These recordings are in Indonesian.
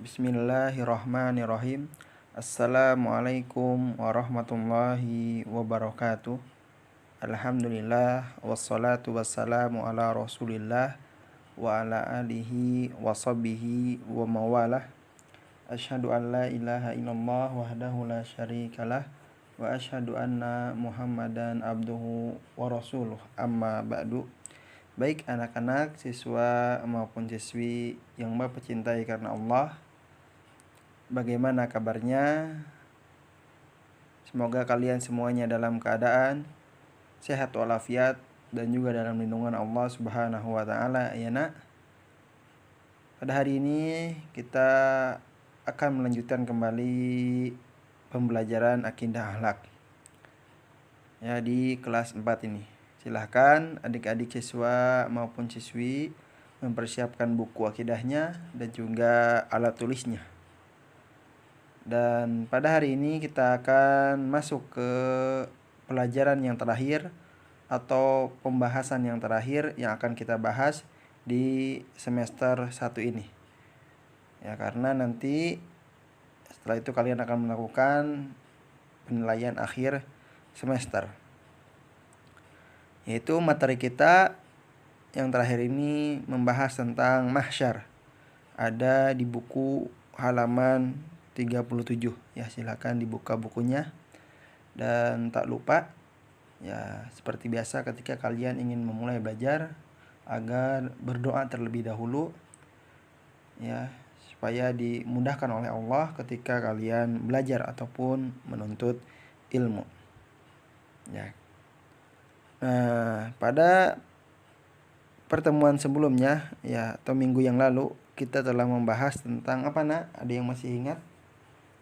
Bismillahirrahmanirrahim. Assalamualaikum warahmatullahi wabarakatuh. Alhamdulillah wassalatu wassalamu ala Rasulillah wa ala alihi wa sahbihi wa mawalah. Asyhadu an la ilaha illallah wahdahu la syarikalah wa asyhadu anna Muhammadan abduhu wa rasuluh. Amma ba'du. Baik anak-anak, siswa maupun siswi yang Bapak cintai karena Allah, bagaimana kabarnya? Semoga kalian semuanya dalam keadaan sehat walafiat dan juga dalam lindungan Allah Subhanahu wa taala, ya nak. Pada hari ini kita akan melanjutkan kembali pembelajaran akidah akhlak. Ya, di kelas 4 ini. Silahkan adik-adik siswa maupun siswi mempersiapkan buku akidahnya dan juga alat tulisnya. Dan pada hari ini kita akan masuk ke pelajaran yang terakhir atau pembahasan yang terakhir yang akan kita bahas di semester 1 ini. Ya, karena nanti setelah itu kalian akan melakukan penilaian akhir semester. Yaitu materi kita yang terakhir ini membahas tentang mahsyar. Ada di buku halaman 37. Ya, silakan dibuka bukunya. Dan tak lupa, ya seperti biasa ketika kalian ingin memulai belajar, agar berdoa terlebih dahulu, ya, supaya dimudahkan oleh Allah ketika kalian belajar ataupun menuntut ilmu. Ya. Nah, pada pertemuan sebelumnya, ya, atau minggu yang lalu, kita telah membahas tentang apa, nak? Ada yang masih ingat?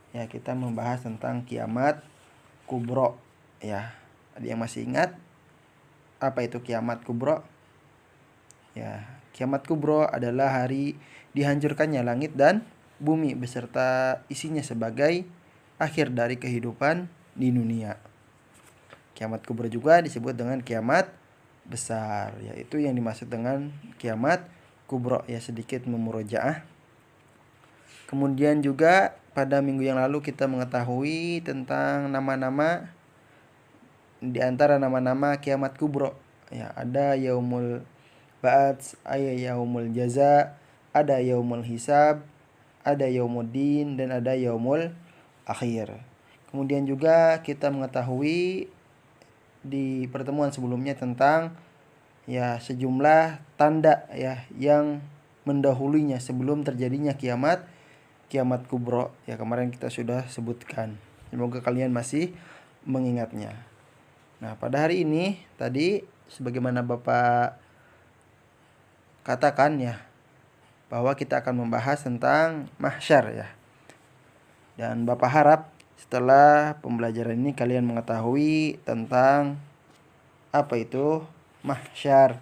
Ya, kita membahas tentang kiamat kubro. Ya, ada yang masih ingat apa itu kiamat kubro? Ya, kiamat kubro adalah hari dihancurkannya langit dan bumi beserta isinya sebagai akhir dari kehidupan di dunia. Kiamat kubro juga disebut dengan kiamat besar, yaitu yang dimaksud dengan kiamat kubro. Ya, sedikit memurojaah. Kemudian juga pada minggu yang lalu kita mengetahui tentang nama-nama, di antara nama-nama kiamat kubro. Ya, ada yaumul ba'ats, ada yaumul jaza, ada yaumul hisab, ada yaumuddin, dan ada yaumul akhir. Kemudian juga kita mengetahui di pertemuan sebelumnya tentang, ya, sejumlah tanda, ya, yang mendahulunya sebelum terjadinya kiamat kubro. Ya, kemarin kita sudah sebutkan. Semoga kalian masih mengingatnya. Nah, pada hari ini tadi sebagaimana Bapak katakan, ya, bahwa kita akan membahas tentang mahsyar, ya. Dan Bapak harap setelah pembelajaran ini kalian mengetahui tentang apa itu mahsyar,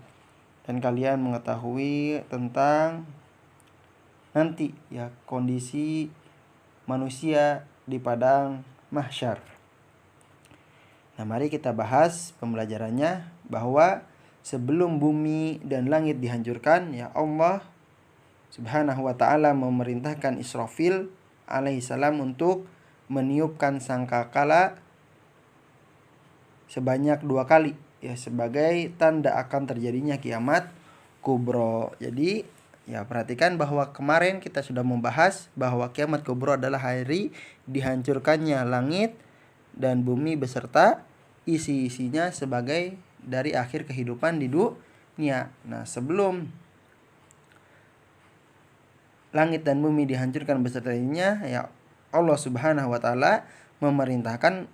dan kalian mengetahui tentang nanti, ya, kondisi manusia di padang mahsyar. Nah, mari kita bahas pembelajarannya, bahwa sebelum bumi dan langit dihancurkan, ya, Allah Subhanahu wa ta'ala memerintahkan Israfil alaihissalam untuk meniupkan sangkakala sebanyak 2 kali, ya, sebagai tanda akan terjadinya kiamat kubro. Jadi, ya, perhatikan bahwa kemarin kita sudah membahas bahwa kiamat kubro adalah hari dihancurkannya langit dan bumi beserta isi-isinya sebagai dari akhir kehidupan di dunia. Nah, sebelum langit dan bumi dihancurkan beserta isinya, ya, Allah Subhanahu wa ta'ala memerintahkan,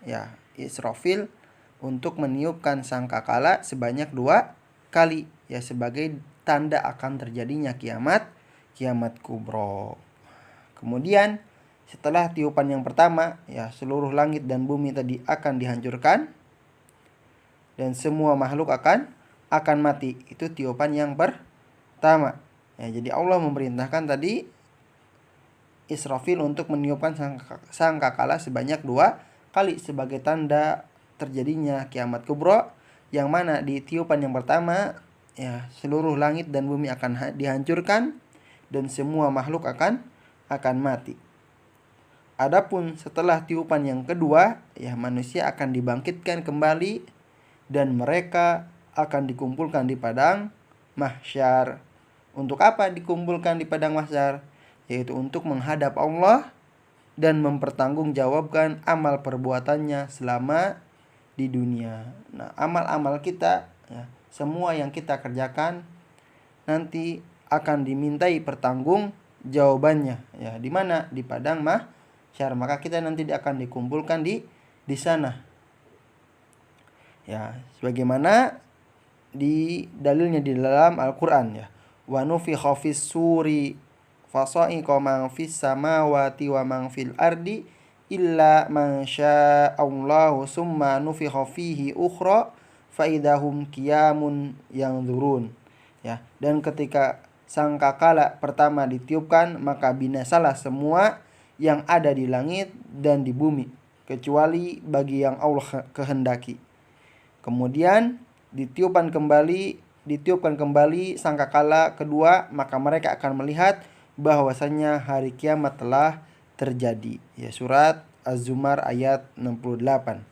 ya, Israfil untuk meniupkan sangkakala sebanyak 2 kali, ya, sebagai tanda akan terjadinya kiamat kubro. Kemudian setelah tiupan yang pertama, ya, seluruh langit dan bumi tadi akan dihancurkan dan semua makhluk akan mati. Itu tiupan yang pertama. Ya, jadi Allah memerintahkan tadi Israfil untuk meniupkan sangkakala sebanyak 2 kali sebagai tanda terjadinya kiamat kubro, yang mana di tiupan yang pertama, ya, seluruh langit dan bumi akan dihancurkan dan semua makhluk akan akan mati. Adapun setelah tiupan yang kedua, ya manusia akan dibangkitkan kembali dan mereka akan dikumpulkan di padang mahsyar. Untuk apa dikumpulkan di padang mahsyar? Yaitu untuk menghadap Allah dan mempertanggungjawabkan amal perbuatannya selama di dunia. Nah, amal-amal kita, ya, semua yang kita kerjakan nanti akan dimintai pertanggung jawabannya, ya, di mana? Di padang mahsyar. Maka kita nanti akan dikumpulkan di sana. Ya, sebagaimana di dalilnya di dalam Al-Qur'an, ya. Wa nufikha fis suri fasa'iqa man fis samawati wa man fil ardi illa man sya'allahu summa nufikha fihi ukhra fa idahum qiyamun yanzurun. Ya, dan ketika sangkakala pertama ditiupkan, maka binasalah semua yang ada di langit dan di bumi kecuali bagi yang Allah kehendaki. Kemudian ditiupkan kembali sangkakala kedua, maka mereka akan melihat bahwasanya hari kiamat telah terjadi. Ya, surat Az-Zumar ayat 68.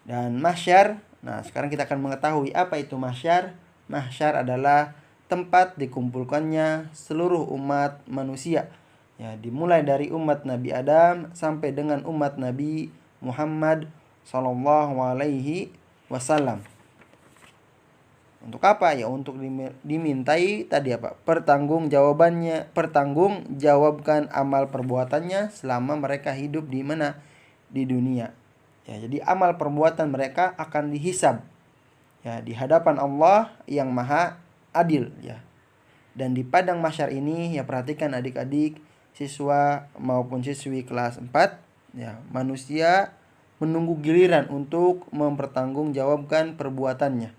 Dan mahsyar, nah sekarang kita akan mengetahui apa itu mahsyar. Mahsyar adalah tempat dikumpulkannya seluruh umat manusia. Ya, dimulai dari umat Nabi Adam sampai dengan umat Nabi Muhammad Sallallahu Alaihi Wasallam. Untuk apa? Ya untuk dimintai tadi apa? Pertanggungjawabkan amal perbuatannya selama mereka hidup di mana? Di dunia. Ya, jadi amal perbuatan mereka akan dihisab, ya, di hadapan Allah yang Maha Adil, ya. Dan di padang mahsyar ini, ya, perhatikan adik-adik, siswa maupun siswi kelas 4, ya, manusia menunggu giliran untuk mempertanggungjawabkan perbuatannya.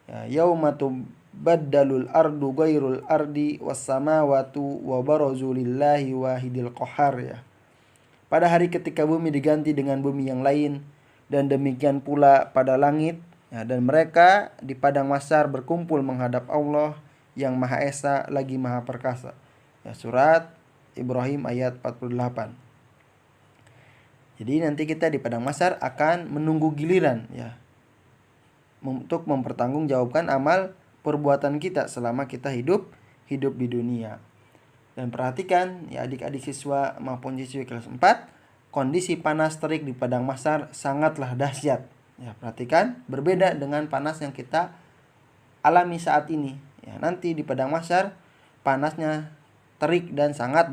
Ya, yauma tubaddalul ardu ghairul ardi was samawati wa barazu lillahi wahidil qahar, ya. Pada hari ketika bumi diganti dengan bumi yang lain, dan demikian pula pada langit, ya, dan mereka di padang mahsyar berkumpul menghadap Allah yang Maha Esa lagi Maha Perkasa. Ya, surat Ibrahim ayat 48. Jadi nanti kita di padang mahsyar akan menunggu giliran, ya, untuk mempertanggungjawabkan amal perbuatan kita selama kita hidup di dunia. Dan perhatikan, ya adik-adik siswa maupun siswi kelas 4, kondisi panas terik di padang mahsyar sangatlah dahsyat. Ya, perhatikan, berbeda dengan panas yang kita alami saat ini. Ya, nanti di padang mahsyar panasnya terik dan sangat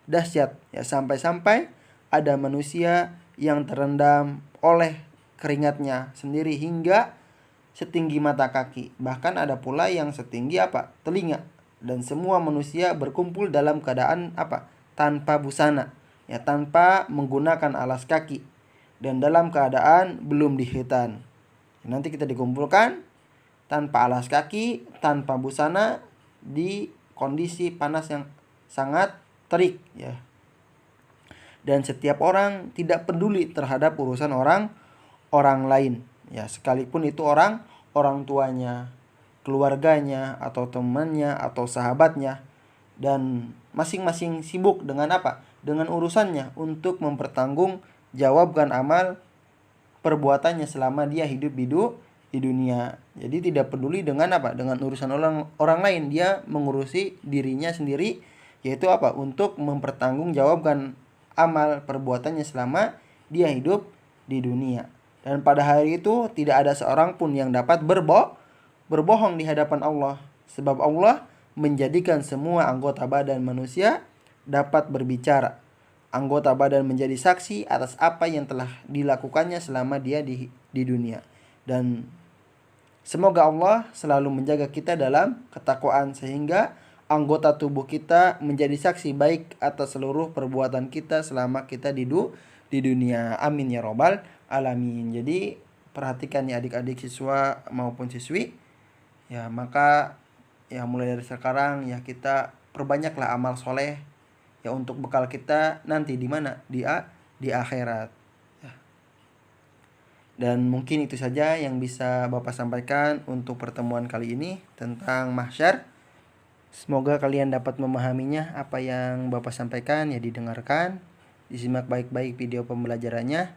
dahsyat. Ya, sampai-sampai ada manusia yang terendam oleh keringatnya sendiri hingga setinggi mata kaki. Bahkan ada pula yang setinggi apa? Telinga. Dan semua manusia berkumpul dalam keadaan apa? Tanpa busana, ya, tanpa menggunakan alas kaki, dan dalam keadaan belum dihitan. Ya, nanti kita dikumpulkan tanpa alas kaki, tanpa busana, di kondisi panas yang sangat terik, ya. Dan setiap orang tidak peduli terhadap urusan orang lain, ya, sekalipun itu orang tuanya, keluarganya, atau temannya, atau sahabatnya. Dan masing-masing sibuk dengan apa? Dengan urusannya untuk mempertanggungjawabkan amal perbuatannya selama dia hidup di dunia. Jadi tidak peduli dengan apa? Dengan urusan orang lain. Dia mengurusi dirinya sendiri, yaitu apa? Untuk mempertanggungjawabkan amal perbuatannya selama dia hidup di dunia. Dan pada hari itu tidak ada seorang pun yang dapat berbohong di hadapan Allah, sebab Allah menjadikan semua anggota badan manusia dapat berbicara. Anggota badan menjadi saksi atas apa yang telah dilakukannya selama dia di dunia. Dan semoga Allah selalu menjaga kita dalam ketakwaan, sehingga anggota tubuh kita menjadi saksi baik atas seluruh perbuatan kita selama kita di dunia. Amin ya robbal alamin. Jadi perhatikan ya adik-adik siswa maupun siswi, ya, maka ya mulai dari sekarang ya kita perbanyaklah amal soleh, ya, untuk bekal kita nanti di mana? Di akhirat, ya. Dan mungkin itu saja yang bisa Bapak sampaikan untuk pertemuan kali ini tentang mahsyar. Semoga kalian dapat memahaminya. Apa yang Bapak sampaikan ya didengarkan, disimak baik-baik video pembelajarannya,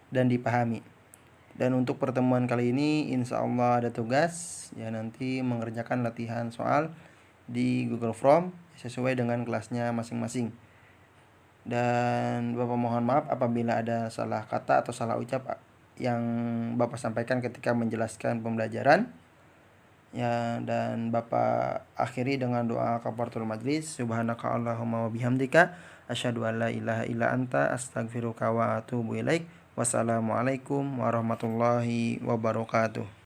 dan dipahami. Dan untuk pertemuan kali ini insya Allah ada tugas ya, nanti mengerjakan latihan soal di Google Form sesuai dengan kelasnya masing-masing. Dan Bapak mohon maaf apabila ada salah kata atau salah ucap yang Bapak sampaikan ketika menjelaskan pembelajaran. Ya, dan Bapak akhiri dengan doa kafaratul majlis. Subhanaka Allahumma wa bihamdika asyhadu an la ilaha illa anta astaghfiruka wa atubu ilaik. Wassalamualaikum warahmatullahi wabarakatuh.